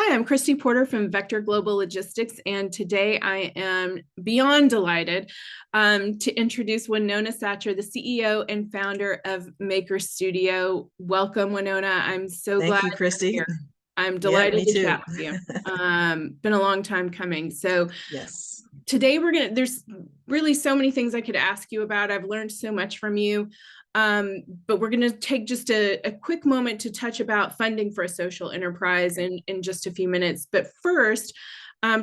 Hi, I'm Kristi Porter from Vector Global Logistics, and today I am beyond delighted to introduce Wanona Satcher, the CEO and founder of Mākhers Studio. Welcome, Wanona. I'm so Thank glad you, you're Kristi. here. I'm Yeah, delighted me to too. chat with you. Been a long time coming. So Yes. today there's really so many things I could ask you about. I've learned so much from you. But we're going to take just a quick moment to touch about funding for a social enterprise in just a few minutes. But first,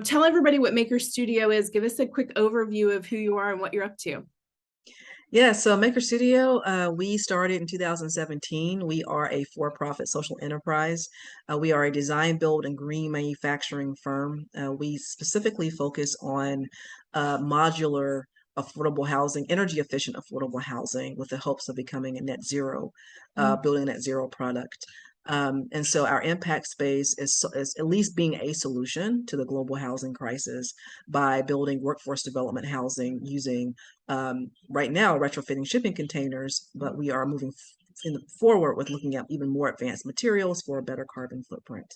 tell everybody what Mākhers Studio is. Give us a quick overview of who you are and what you're up to. Yeah, so Mākhers Studio, we started in 2017. We are a for-profit social enterprise. We are a design, build, and green manufacturing firm. We specifically focus on modular affordable housing, energy efficient affordable housing with the hopes of becoming a net zero, building a net zero product. And so our impact space is at least being a solution to the global housing crisis by building workforce development housing using right now retrofitting shipping containers, but we are moving forward with looking at even more advanced materials for a better carbon footprint.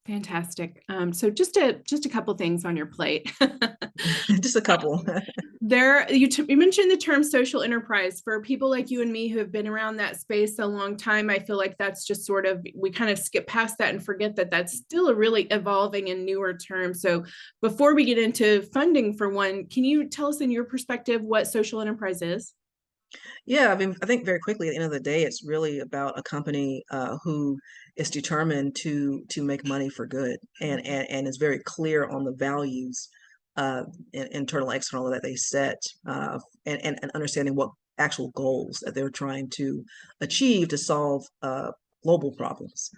Fantastic. So just a couple things on your plate. Just a couple. You mentioned the term social enterprise. For people like you and me who have been around that space a long time, I feel like that's just sort of, we kind of skip past that and forget that that's still a really evolving and newer term. So before we get into funding for one, can you tell us in your perspective what social enterprise is? Yeah, I mean, I think very quickly at the end of the day, it's really about a company who is determined to make money for good and is very clear on the values, internal, external, that they set, and understanding what actual goals that they're trying to achieve to solve global problems.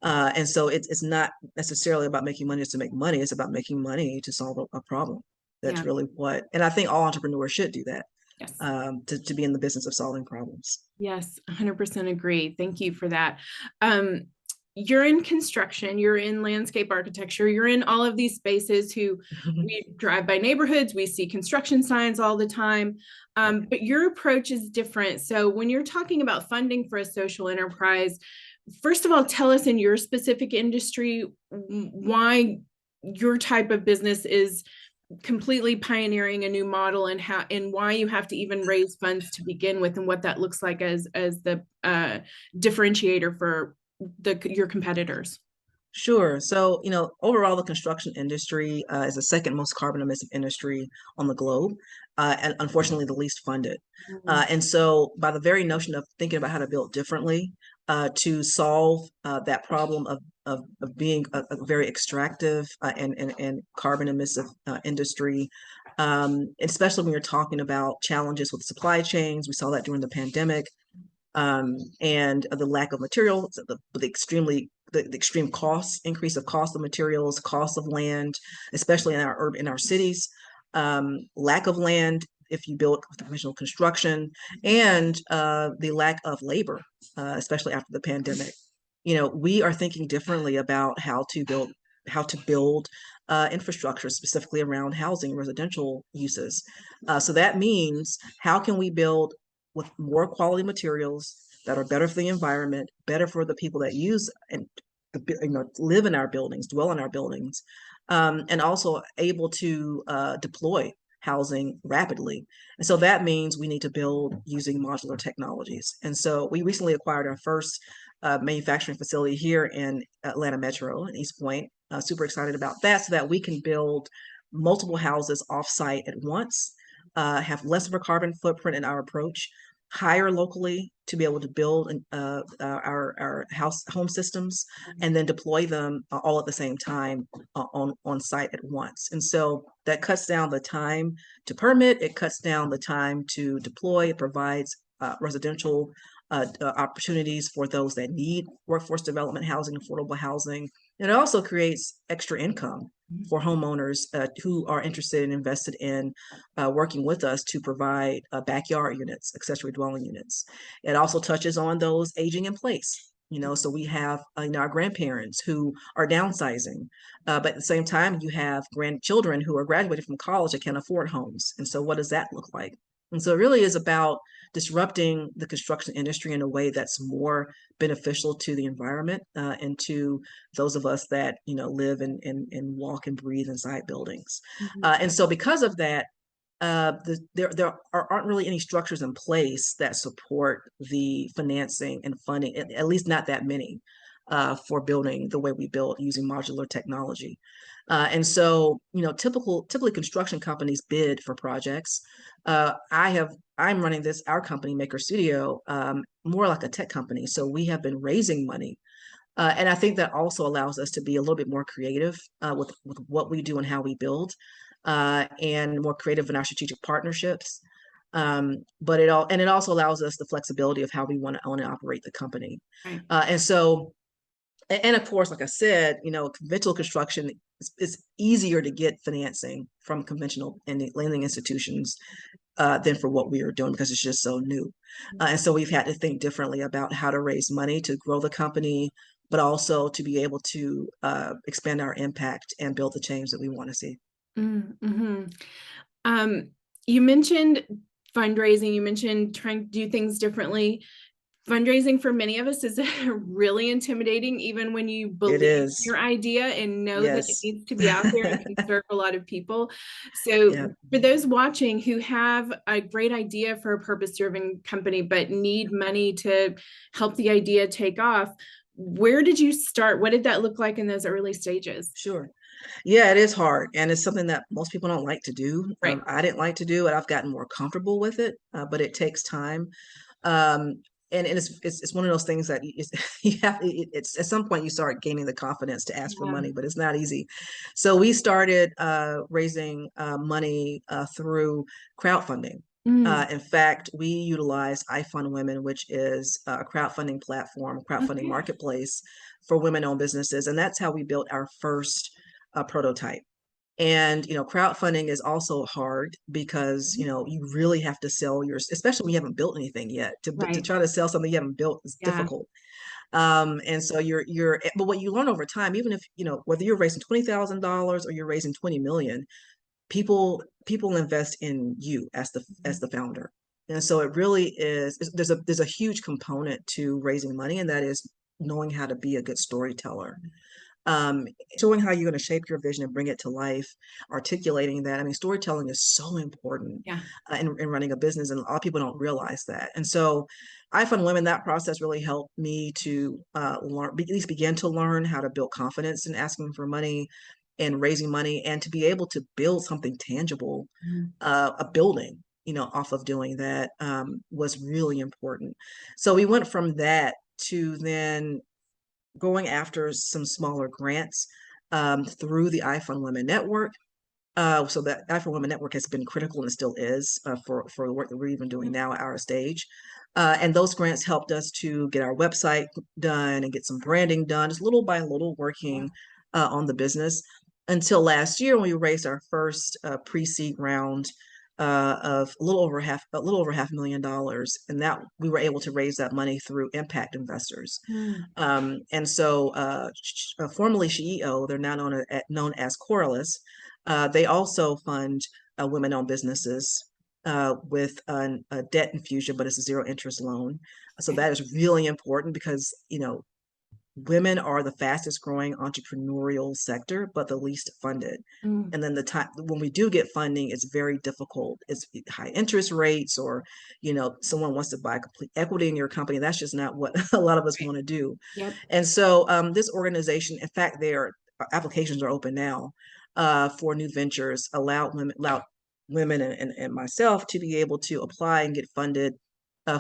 And so it's not necessarily about making money just to make money. It's about making money to solve a problem. That's Yeah. really what, and I think all entrepreneurs should do that, Yes. to be in the business of solving problems. Yes, 100% agree. Thank you for that. You're in construction, you're in landscape architecture, you're in all of these spaces who we drive by neighborhoods, we see construction signs all the time, but your approach is different. So when you're talking about funding for a social enterprise, first of all, tell us in your specific industry why your type of business is completely pioneering a new model and how and why you have to even raise funds to begin with and what that looks like as the differentiator for your competitors. Sure. So, overall, the construction industry is the second most carbon emissive industry on the globe, and unfortunately, the least funded. And so, by the very notion of thinking about how to build differently to solve that problem of being a very extractive and carbon emissive industry, especially when you're talking about challenges with supply chains, we saw that during the pandemic, and the lack of materials, the extreme costs, increase of cost of materials, cost of land, especially in our cities, lack of land if you build conventional construction, and the lack of labor, especially after the pandemic. We are thinking differently about how to build infrastructure specifically around housing, residential uses. So that means how can we build with more quality materials that are better for the environment, better for the people that use and live in our buildings, dwell in our buildings, and also able to deploy housing rapidly. And so that means we need to build using modular technologies. And so we recently acquired our first manufacturing facility here in Atlanta Metro in East Point. Super excited about that so that we can build multiple houses off-site at once, have less of a carbon footprint in our approach, hire locally to be able to build our home systems, and then deploy them all at the same time on site at once. And so that cuts down the time to permit, it cuts down the time to deploy, it provides residential opportunities for those that need workforce development housing, affordable housing. And it also creates extra income for homeowners who are interested and invested in working with us to provide backyard units, accessory dwelling units. It also touches on those aging in place. So we have our grandparents who are downsizing, but at the same time, you have grandchildren who are graduating from college that can't afford homes. And so what does that look like? And so it really is about disrupting the construction industry in a way that's more beneficial to the environment and to those of us that, live and walk and breathe inside buildings. And so because of that, aren't really any structures in place that support the financing and funding, at least not that many, for building the way we build using modular technology. And so, typically construction companies bid for projects. I'm running our company, Maker Studio, more like a tech company. So we have been raising money. And I think that also allows us to be a little bit more creative with what we do and how we build, and more creative in our strategic partnerships. But it also allows us the flexibility of how we want to own and operate the company. Right. And of course, like I said, conventional construction is easier to get financing from conventional and lending institutions than for what we are doing because it's just so new. And so we've had to think differently about how to raise money to grow the company, but also to be able to expand our impact and build the change that we want to see. Mm-hmm. You mentioned fundraising, you mentioned trying to do things differently. Fundraising for many of us is really intimidating, even when you believe your idea and know that it needs to be out there and can serve a lot of people. So for those watching who have a great idea for a purpose-driven company, but need money to help the idea take off, where did you start? What did that look like in those early stages? Sure. Yeah, it is hard. And it's something that most people don't like to do. Right. I didn't like to do it. I've gotten more comfortable with it, but it takes time. And it's one of those things that you have, it's at some point you start gaining the confidence to ask for money, but it's not easy. So we started raising money through crowdfunding. In fact, we utilize iFund Women, which is a crowdfunding platform, crowdfunding marketplace for women-owned businesses. And that's how we built our first prototype. And, crowdfunding is also hard because, you really have to sell especially when you haven't built anything yet. To try to sell something you haven't built is difficult. And so but what you learn over time, even if, whether you're raising $20,000 or you're raising 20 million, people invest in you as the founder. And so it really is, there's a huge component to raising money, and that is knowing how to be a good storyteller. Showing how you're going to shape your vision and bring it to life, articulating that. I mean, storytelling is so important in running a business, and a lot of people don't realize that. And so iFund Women, that process really helped me to learn, at least begin to learn how to build confidence in asking for money and raising money, and to be able to build something tangible, a building, off of doing that was really important. So we went from that to then going after some smaller grants through the iFund Women Network. So that iFund Women Network has been critical, and it still is for the work that we're even doing now at our stage. And those grants helped us to get our website done and get some branding done, just little by little working on the business, until last year when we raised our first pre-seed round of a little over $500,000, and that we were able to raise that money through impact investors. And so formerly CEO, they're now known as Corliss. They also fund women-owned businesses with a debt infusion, but it's a zero interest loan. So that is really important because, women are the fastest growing entrepreneurial sector, but the least funded. And then the time when we do get funding, it's very difficult. It's high interest rates, or, someone wants to buy complete equity in your company. That's just not what a lot of us want to do. And so this organization, in fact, their applications are open now for new ventures, allow women and myself to be able to apply and get funded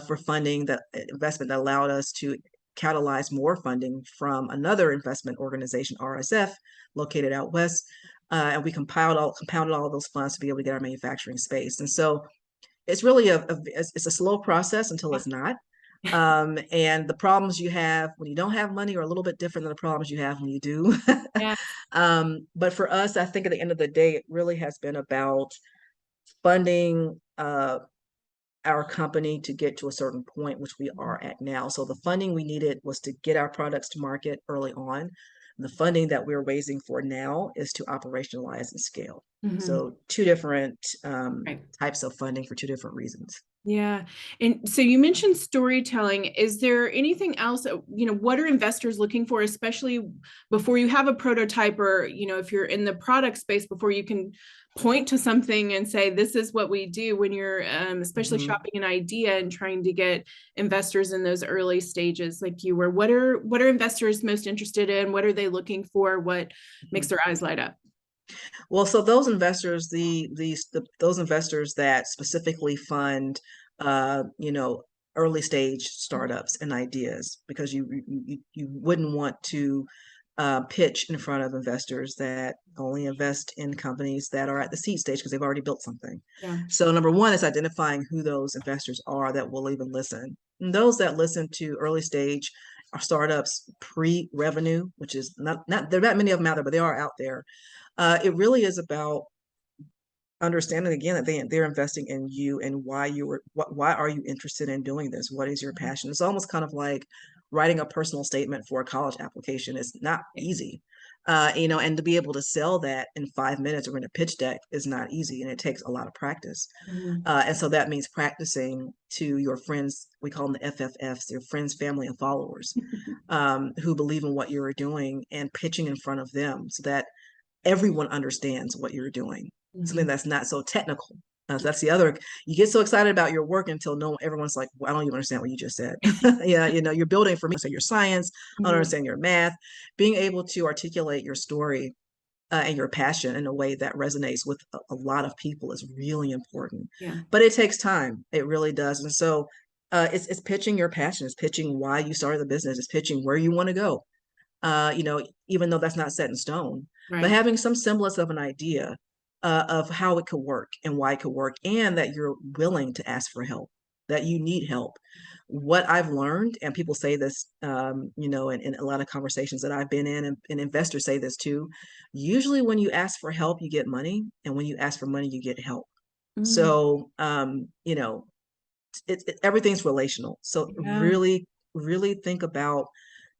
for funding, that investment that allowed us to catalyze more funding from another investment organization, RSF, located out west, and we compounded all of those funds to be able to get our manufacturing space. And so it's really it's a slow process until it's not. And the problems you have when you don't have money are a little bit different than the problems you have when you do. But for us, I think at the end of the day, it really has been about funding our company to get to a certain point, which we are at now. So the funding we needed was to get our products to market early on, The funding that we're raising for now is to operationalize and scale. Mhm. So two different Right. types of funding for two different reasons. Yeah. And so you mentioned storytelling. Is there anything else, what are investors looking for, especially before you have a prototype, or, if you're in the product space, before you can point to something and say, this is what we do, when you're especially shopping an idea and trying to get investors in those early stages like you were? What are investors most interested in? What are they looking for? What makes their eyes light up? Well, so those investors, those investors that specifically fund, early stage startups and ideas, because you wouldn't want to pitch in front of investors that only invest in companies that are at the seed stage because they've already built something. Yeah. So number one is identifying who those investors are that will even listen. And those that listen to early stage startups pre-revenue, which is not there are not many of them out there, but they are out there. It really is about understanding again that they're investing in you and why are you interested in doing this? What is your passion? It's almost kind of like writing a personal statement for a college application. It's not easy. And to be able to sell that in 5 minutes or in a pitch deck is not easy, and it takes a lot of practice. And so that means practicing to your friends. We call them the FFFs, your friends, family, and followers, who believe in what you're doing, and pitching in front of them so that everyone understands what you're doing. Something that's not so technical. So that's the other. You get so excited about your work until everyone's like, well, I don't even understand what you just said. Yeah, you're building for me. So your science, I don't understand your math. Being able to articulate your story and your passion in a way that resonates with a lot of people is really important. Yeah. But it takes time. It really does. And so it's pitching your passion. It's pitching why you started the business. It's pitching where you want to go. Even though that's not set in stone, Right. but having some semblance of an idea of how it could work and why it could work, and that you're willing to ask for help, that you need help. What I've learned, and people say this, in a lot of conversations that I've been in, and investors say this too, usually when you ask for help, you get money, and when you ask for money, you get help. So, everything's relational. So Yeah. really think about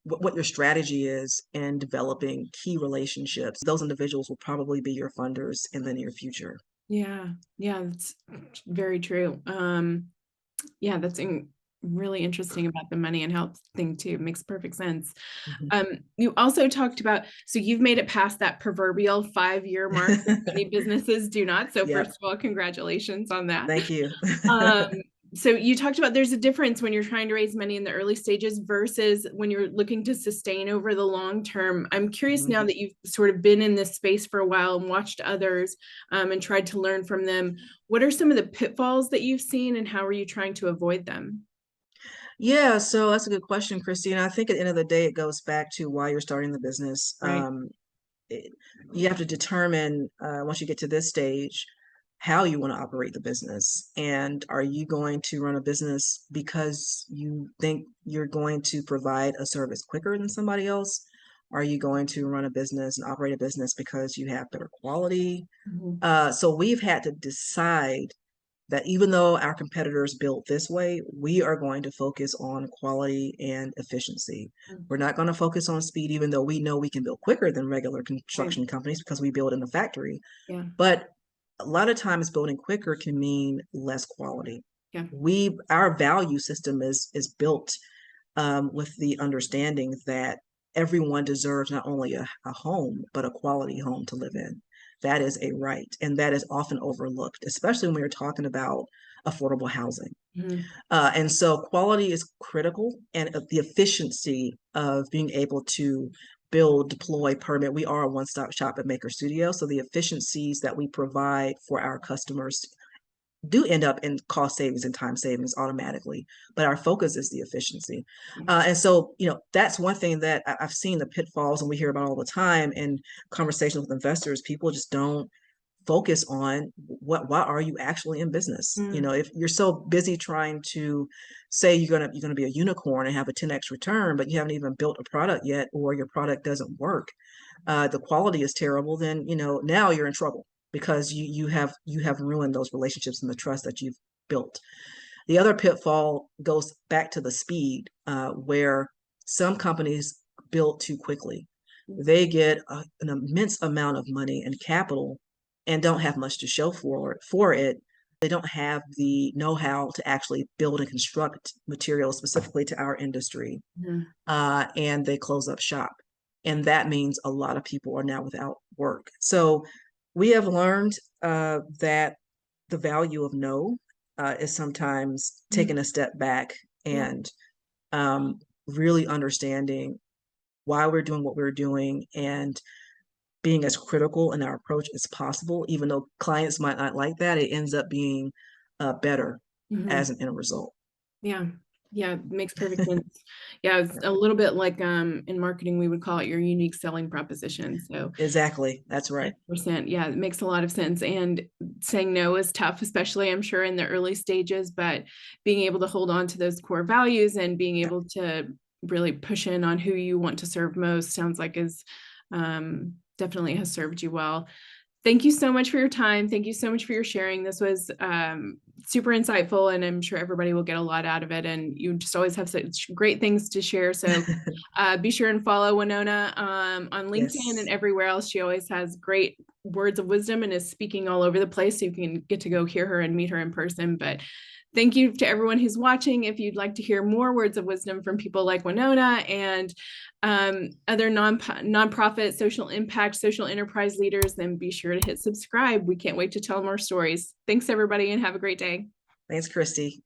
what your strategy is in developing key relationships. Those individuals will probably be your funders in the near future. Yeah. Yeah. That's very true. Yeah, that's really interesting about the money and health thing too. Makes perfect sense. You also talked about, so you've made it past that proverbial 5-year mark that many businesses do not. So Yep. first of all, congratulations on that. Thank you. So you talked about there's a difference when you're trying to raise money in the early stages versus when you're looking to sustain over the long term. I'm curious now that you've sort of been in this space for a while and watched others and tried to learn from them. What are some of the pitfalls that you've seen, and how are you trying to avoid them? Yeah, so that's a good question, Kristi. And I think at the end of the day, it goes back to why you're starting the business. Right. You have to determine once you get to this stage how you want to operate the business. And are you going to run a business because you think you're going to provide a service quicker than somebody else? Are you going to run a business and operate a business because you have better quality? So we've had to decide that even though our competitors built this way, we are going to focus on quality and efficiency. We're not going to focus on speed, even though we know we can build quicker than regular construction companies because we build in the factory. Yeah. But a lot of times building quicker can mean less quality. Yeah. Our value system is built with the understanding that everyone deserves not only a home, but a quality home to live in. That is a right. And that is often overlooked, especially when we're talking about affordable housing. And so quality is critical, and the efficiency of being able to build, deploy, permit. We are a one-stop shop at Maker Studio. So the efficiencies that we provide for our customers do end up in cost savings and time savings automatically, but our focus is the efficiency. And so, that's one thing that I've seen the pitfalls, and we hear about all the time in conversations with investors. People just don't focus on why are you actually in business. If you're so busy trying to say you're gonna be a unicorn and have a 10x return, but you haven't even built a product yet, or your product doesn't work, the quality is terrible, then now you're in trouble, because you have ruined those relationships and the trust that you've built. The other pitfall goes back to the speed, where some companies build too quickly. they get an immense amount of money and capital and don't have much to show for it. They don't have the know-how to actually build and construct materials specifically to our industry, and they close up shop. And that means a lot of people are now without work. So we have learned that the value of no is sometimes taking a step back and really understanding why we're doing what we're doing and being as critical in our approach as possible. Even though clients might not like that, it ends up being better as an end result. Yeah. Yeah, makes perfect sense. Yeah, it's a little bit like in marketing, we would call it your unique selling proposition. So exactly, that's right. 100%. Yeah, it makes a lot of sense. And saying no is tough, especially I'm sure in the early stages, but being able to hold on to those core values and being able to really push in on who you want to serve most sounds like is definitely has served you well. Thank you so much for your time. Thank you so much for your sharing. This was super insightful, and I'm sure everybody will get a lot out of it. And you just always have such great things to share. So be sure and follow Wanona on LinkedIn and everywhere else. She always has great words of wisdom and is speaking all over the place. So you can get to go hear her and meet her in person. But thank you to everyone who's watching. If you'd like to hear more words of wisdom from people like Wanona and other nonprofit, social impact, social enterprise leaders, then be sure to hit subscribe. We can't wait to tell more stories. Thanks, everybody, and have a great day. Thanks, Kristi.